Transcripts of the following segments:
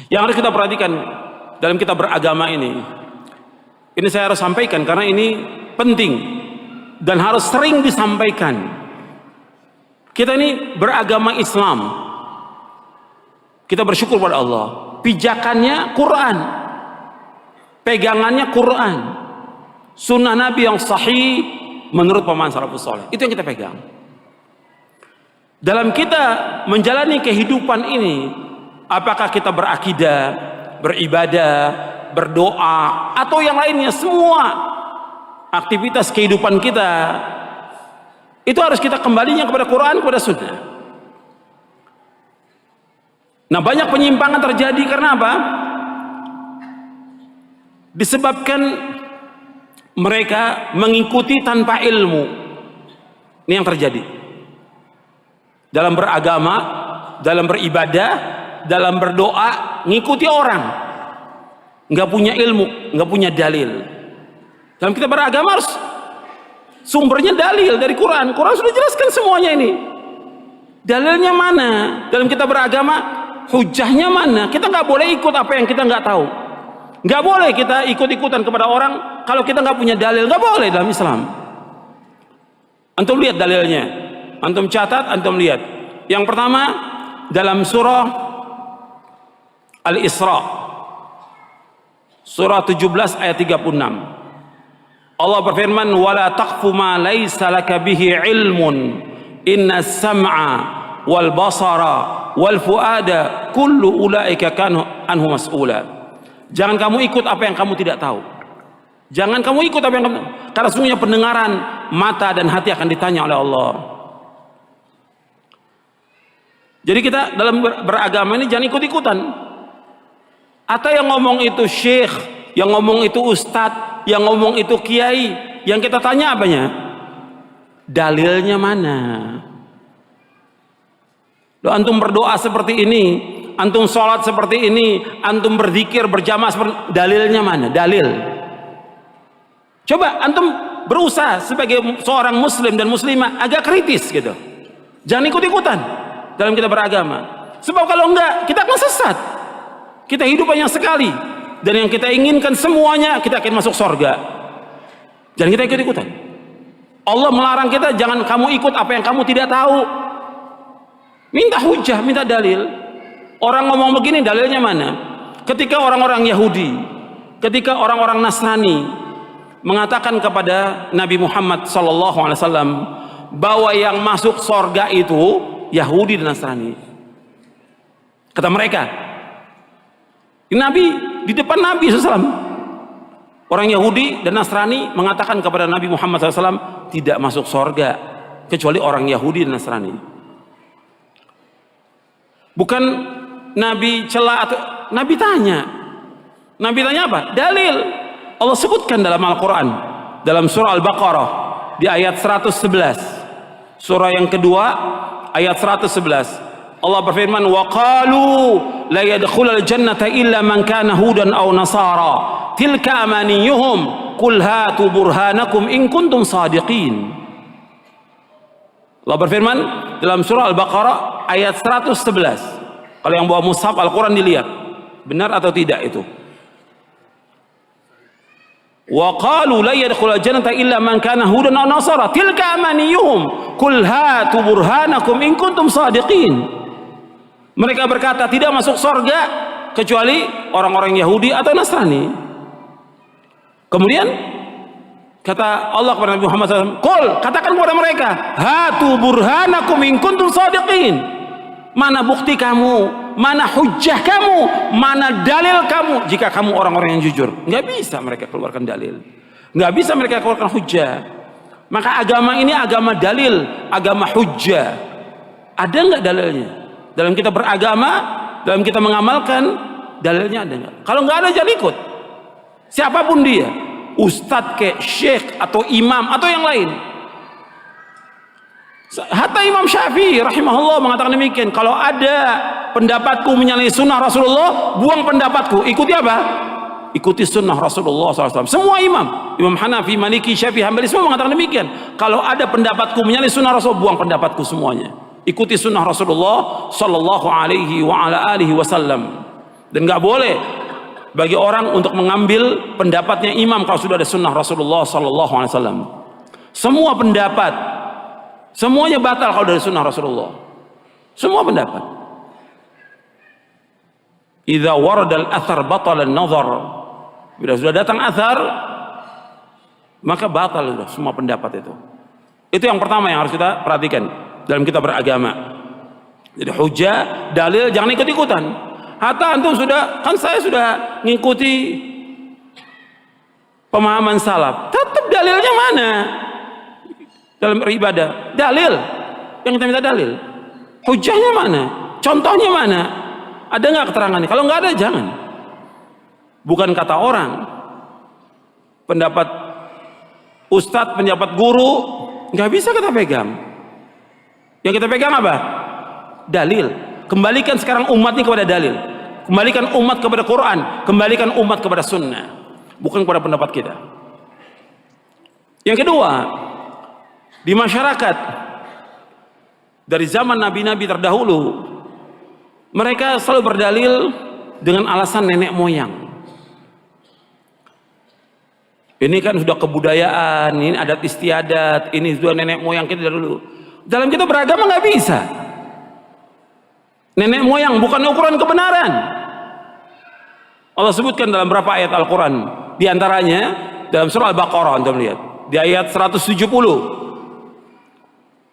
Yang harus kita perhatikan dalam kita beragama ini saya harus sampaikan karena ini penting dan harus sering disampaikan. Kita ini beragama Islam, kita bersyukur pada Allah, pijakannya Quran, pegangannya Quran, sunnah Nabi yang sahih menurut pemahaman salafus saleh, itu yang kita pegang. Dalam kita menjalani kehidupan ini, apakah kita berakidah, beribadah, berdoa, atau yang lainnya, semua aktivitas kehidupan kita itu harus kita kembalinya kepada Quran, kepada sunnah. Nah, banyak penyimpangan terjadi karena apa? Disebabkan mereka mengikuti tanpa ilmu. Ini yang terjadi dalam beragama, dalam beribadah, dalam berdoa, ngikuti orang, nggak punya ilmu, nggak punya dalil. Dalam kita beragama harus sumbernya dalil dari Quran. Quran sudah jelaskan semuanya ini. Dalilnya mana? Dalam kita beragama, hujahnya mana? Kita nggak boleh ikut apa yang kita nggak tahu. Nggak boleh kita ikut-ikutan kepada orang kalau kita nggak punya dalil. Nggak boleh dalam Islam. Antum lihat dalilnya, antum catat, antum lihat. Yang pertama dalam surah Al-Isra, surah 17 ayat 36. Allah berfirman, "Wala taqfu ma laysa laka bihi ilmun, inna sam'a wal basara wal fuada kullu ulaika kanu anhu mas'ula." Jangan kamu ikut apa yang kamu tidak tahu. Jangan kamu ikut apa yang kamu, karena sesungguhnya pendengaran, mata dan hati akan ditanya oleh Allah. Jadi kita dalam beragama ini jangan ikut-ikutan. Atau yang ngomong itu syekh, yang ngomong itu ustadz, yang ngomong itu kiai, yang kita tanya apanya? Dalilnya mana? Loh, antum berdoa seperti ini, antum sholat seperti ini, antum berzikir berjamaah seperti, dalilnya mana? Dalil. Coba antum berusaha sebagai seorang muslim dan muslimah agak kritis gitu. Jangan ikut-ikutan dalam kita beragama. Sebab kalau enggak, kita akan sesat. Kita hidup hanya sekali, dan yang kita inginkan semuanya kita akan masuk surga. Jangan kita ikut-ikutan. Allah melarang kita, jangan kamu ikut apa yang kamu tidak tahu. Minta hujah, minta dalil. Orang ngomong begini, dalilnya mana? Ketika orang-orang Yahudi, ketika orang-orang Nasrani mengatakan kepada Nabi Muhammad SAW bahwa yang masuk surga itu Yahudi dan Nasrani. Kata mereka, Nabi, di depan Nabi SAW, orang Yahudi dan Nasrani mengatakan kepada Nabi Muhammad SAW tidak masuk surga kecuali orang Yahudi dan Nasrani. Bukan Nabi celah atau Nabi tanya. Nabi tanya apa? Dalil. Allah sebutkan dalam Al-Quran, dalam surah Al-Baqarah di ayat 111, surah yang kedua ayat 111. Allah berfirman, wa qalu la yadkhulul jannata illa man kana hudan aw nasara tilka amaniyuhum qul hatu burhanakum in kuntum sadiqin. Allah berfirman dalam surah Al-Baqarah ayat 111. Kalau yang bawa mushaf Al-Quran dilihat benar atau tidak itu. Wa qalu la yadkhulul jannata illa man kana hudan aw nasara tilka amaniyuhum qul hatu burhanakum in kuntum sadiqin. Mereka berkata tidak masuk surga kecuali orang-orang Yahudi atau Nasrani. Kemudian kata Allah kepada Nabi Muhammad SAW, "Qul," katakan kepada mereka, "Hatu burhanakum in kuntum shadiqin." Mana bukti kamu, mana hujjah kamu, mana dalil kamu jika kamu orang-orang yang jujur. Nggak bisa mereka keluarkan dalil, nggak bisa mereka keluarkan hujjah. Maka agama ini agama dalil, agama hujjah. Ada nggak dalilnya? Dalam kita beragama, dalam kita mengamalkan, dalilnya ada nggak? Kalau nggak ada, jangan ikut. Siapapun dia, ustadz ke, syekh atau imam atau yang lain. Hatta Imam Syafi'i rahimahullah mengatakan demikian. Kalau ada pendapatku menyalahi sunnah Rasulullah, buang pendapatku. Ikuti apa? Ikuti sunnah Rasulullah SAW. Semua imam, Imam Hanafi, Maliki, Syafi'i, Hambali, semua mengatakan demikian. Kalau ada pendapatku menyalahi sunnah Rasul, buang pendapatku semuanya. Ikuti sunnah Rasulullah sallallahu alaihi wa ala alihi wasallam. Dan nggak boleh bagi orang untuk mengambil pendapatnya imam kalau sudah ada sunnah Rasulullah sallallahu alaihi wasallam. Semua pendapat semuanya batal kalau dari sunnah Rasulullah. Semua pendapat. Idza warada al-athar batala an-nazar. Bila sudah datang athar, maka batal sudah semua pendapat itu. Itu yang pertama yang harus kita perhatikan dalam kita beragama. Jadi hujah, dalil jangan ikut-ikutan. Hatta antum sudah, kan saya sudah ngikuti pemahaman salaf. Tetap dalilnya mana? Dalam beribadah, dalil. Yang kita minta dalil. Hujahnya mana? Contohnya mana? Ada nggak keterangannya? Kalau nggak ada, jangan. Bukan kata orang. Pendapat ustadz, pendapat guru, nggak bisa kita pegang. Yang kita pegang apa? Dalil. Kembalikan sekarang umat ini kepada dalil. Kembalikan umat kepada Quran. Kembalikan umat kepada sunnah. Bukan kepada pendapat kita. Yang kedua, di masyarakat dari zaman nabi-nabi terdahulu, mereka selalu berdalil dengan alasan nenek moyang. Ini kan sudah kebudayaan, ini adat istiadat, ini sudah nenek moyang kita dulu. Dalam kita beragama nggak bisa. Nenek moyang bukan ukuran kebenaran. Allah sebutkan dalam berapa ayat Al-Quran. Di antaranya dalam surah Al-Baqarah, Anda melihat di ayat 170.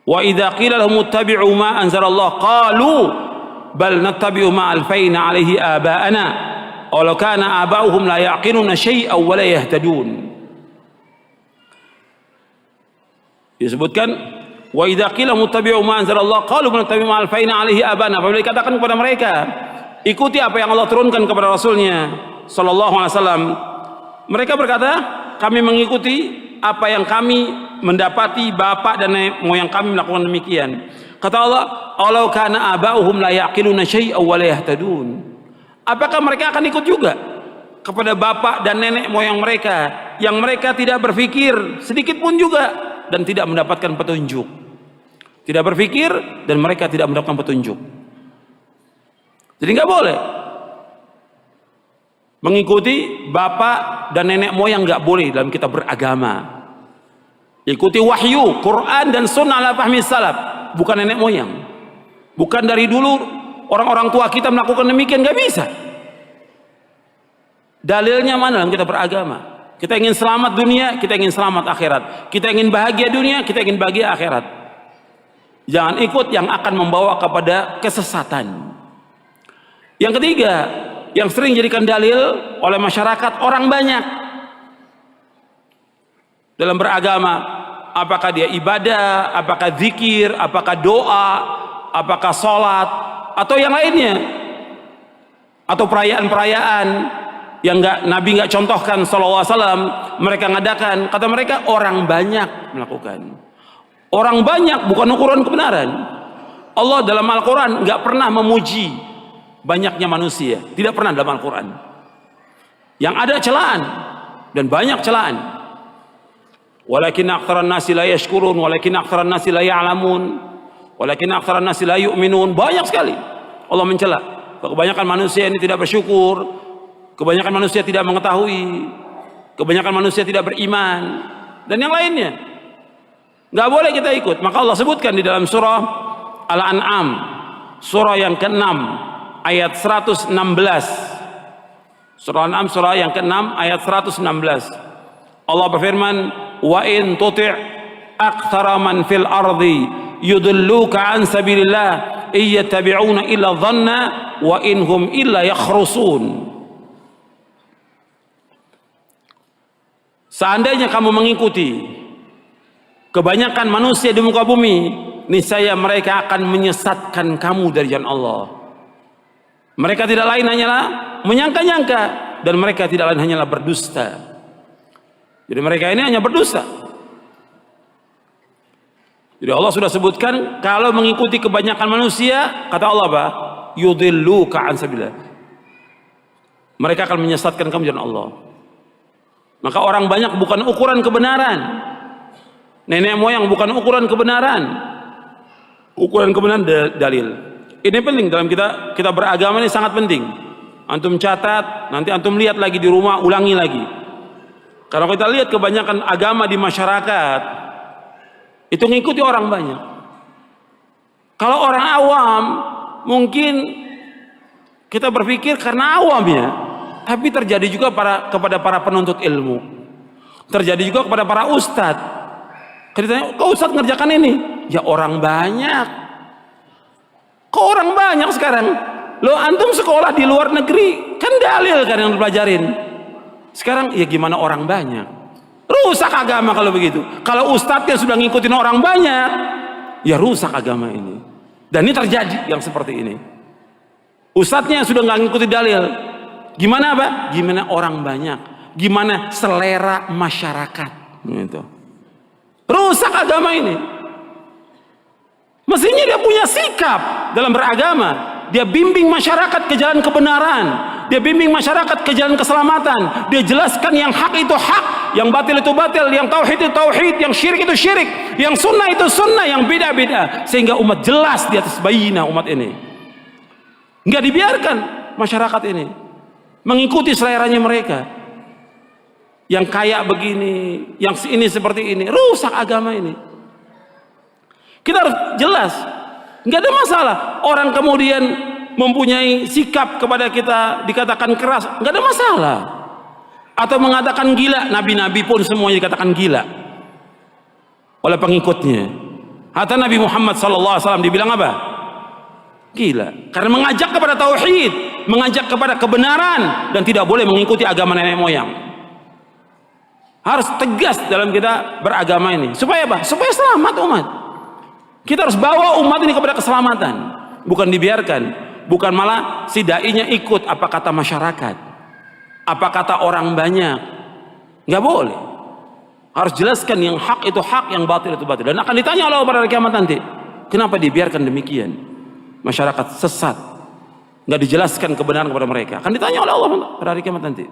Wa idza qila lahum ittabi'u ma anzalallah qalu bal nattabi'u ma alfayna 'alaihi aba'ana walau kana aba'uhum la ya'qiluna syai'an wa la yahtadun. Disebutkan wa idza qila muttabi'u ma anzalallah qalu man tabi'u ma alfaina 'alaihi abana. Apabila dikatakan kepada mereka ikuti apa yang Allah turunkan kepada Rasulnya sallallahu alaihi wasallam, mereka berkata kami mengikuti apa yang kami mendapati bapak dan nenek moyang kami melakukan demikian. Kata Allah, "Alau kana aba'uhum la ya'qiluna syai'an wa la yahtadun." Apakah mereka akan ikut juga kepada bapak dan nenek moyang mereka yang mereka tidak berpikir sedikit pun juga dan tidak mendapatkan petunjuk? Tidak berpikir dan mereka tidak mendapatkan petunjuk. Jadi nggak boleh mengikuti bapak dan nenek moyang, nggak boleh dalam kita beragama. Ikuti wahyu, Quran dan sunnah ala fahmi salaf, bukan nenek moyang. Bukan dari dulu orang-orang tua kita melakukan demikian, nggak bisa. Dalilnya mana dalam kita beragama? Kita ingin selamat dunia, kita ingin selamat akhirat. Kita ingin bahagia dunia, kita ingin bahagia akhirat. Jangan ikut yang akan membawa kepada kesesatan. Yang ketiga, yang sering jadikan dalil oleh masyarakat orang banyak dalam beragama, apakah dia ibadah, apakah zikir, apakah doa, apakah sholat, atau yang lainnya, atau perayaan-perayaan yang Nabi nggak contohkan sallallahu alaihi wasallam, mereka ngadakan. Kata mereka orang banyak melakukan. Orang banyak bukan ukuran kebenaran. Allah dalam Al-Quran nggak pernah memuji banyaknya manusia, tidak pernah dalam Al-Quran. Yang ada celaan dan banyak celaan. Walakin aktsaran nasi la yashkurun, walakin aktsaran nasi la ya'lamun, walakin aktsaran nasi la yu'minun. Banyak sekali Allah mencela. Kebanyakan manusia ini tidak bersyukur, kebanyakan manusia tidak mengetahui, kebanyakan manusia tidak beriman, dan yang lainnya. Nggak boleh kita ikut. Maka Allah sebutkan di dalam surah Al-An'am, surah yang ke-6 ayat 116. Surah Al-An'am surah yang ke-6 ayat 116. Allah berfirman, "Wa in tuti' aktsara man fil ardi yudilluka an sabilillah iyattabi'una illa dhanna wa inhum illa yakhrusun." Seandainya kamu mengikuti kebanyakan manusia di muka bumi, niscaya mereka akan menyesatkan kamu dari jalan Allah. Mereka tidak lain hanyalah menyangka-nyangka, dan mereka tidak lain hanyalah berdusta. Jadi mereka ini hanya berdusta. Jadi Allah sudah sebutkan kalau mengikuti kebanyakan manusia, kata Allah apa? Yudilluka an sabilillah. Mereka akan menyesatkan kamu dari jalan Allah. Maka orang banyak bukan ukuran kebenaran. Nenek moyang bukan ukuran kebenaran. Ukuran kebenaran dalil. Ini penting dalam kita beragama, ini sangat penting. Antum catat, nanti antum lihat lagi di rumah, ulangi lagi. Kalau kita lihat kebanyakan agama di masyarakat itu ngikuti orang banyak. Kalau orang awam mungkin kita berpikir karena awam ya, tapi terjadi juga kepada para penuntut ilmu, terjadi juga kepada para ustadz. Kita kok ustadz ngerjakan ini? Ya orang banyak. Kok orang banyak sekarang? Lo antum sekolah di luar negeri kan dalil kan yang dipelajarin. Sekarang ya gimana orang banyak? Rusak agama kalau begitu. Kalau ustadznya sudah ngikutin orang banyak, ya rusak agama ini. Dan ini terjadi yang seperti ini. Ustadznya sudah nggak ngikuti dalil. Gimana apa? Gimana orang banyak? Gimana selera masyarakat? Gitu. Rusak agama ini. Mestinya dia punya sikap dalam beragama. Dia bimbing masyarakat ke jalan kebenaran. Dia bimbing masyarakat ke jalan keselamatan. Dia jelaskan yang hak itu hak, yang batil itu batil, yang tauhid itu tauhid, yang syirik itu syirik, yang sunnah itu sunnah, yang beda-beda. Sehingga umat jelas di atas bayina umat ini. Nggak dibiarkan masyarakat ini mengikuti seleranya mereka. Yang kaya begini, yang ini seperti ini. Rusak agama ini. Kita harus jelas. Nggak ada masalah orang kemudian mempunyai sikap kepada kita dikatakan keras, nggak ada masalah. Atau mengatakan gila, nabi-nabi pun semuanya dikatakan gila oleh pengikutnya. Hatta Nabi Muhammad SAW dibilang apa? Gila, karena mengajak kepada tauhid, mengajak kepada kebenaran, dan tidak boleh mengikuti agama nenek moyang. Harus tegas dalam kita beragama ini. Supaya apa? Supaya selamat umat. Kita harus bawa umat ini kepada keselamatan, bukan dibiarkan, bukan malah si dai-nya ikut apa kata masyarakat, apa kata orang banyak. Nggak boleh. Harus jelaskan yang hak itu hak, yang batil itu batil. Dan akan ditanya oleh Allah pada hari kiamat nanti, kenapa dibiarkan demikian? Masyarakat sesat, nggak dijelaskan kebenaran kepada mereka. Akan ditanya oleh Allah pada hari kiamat nanti.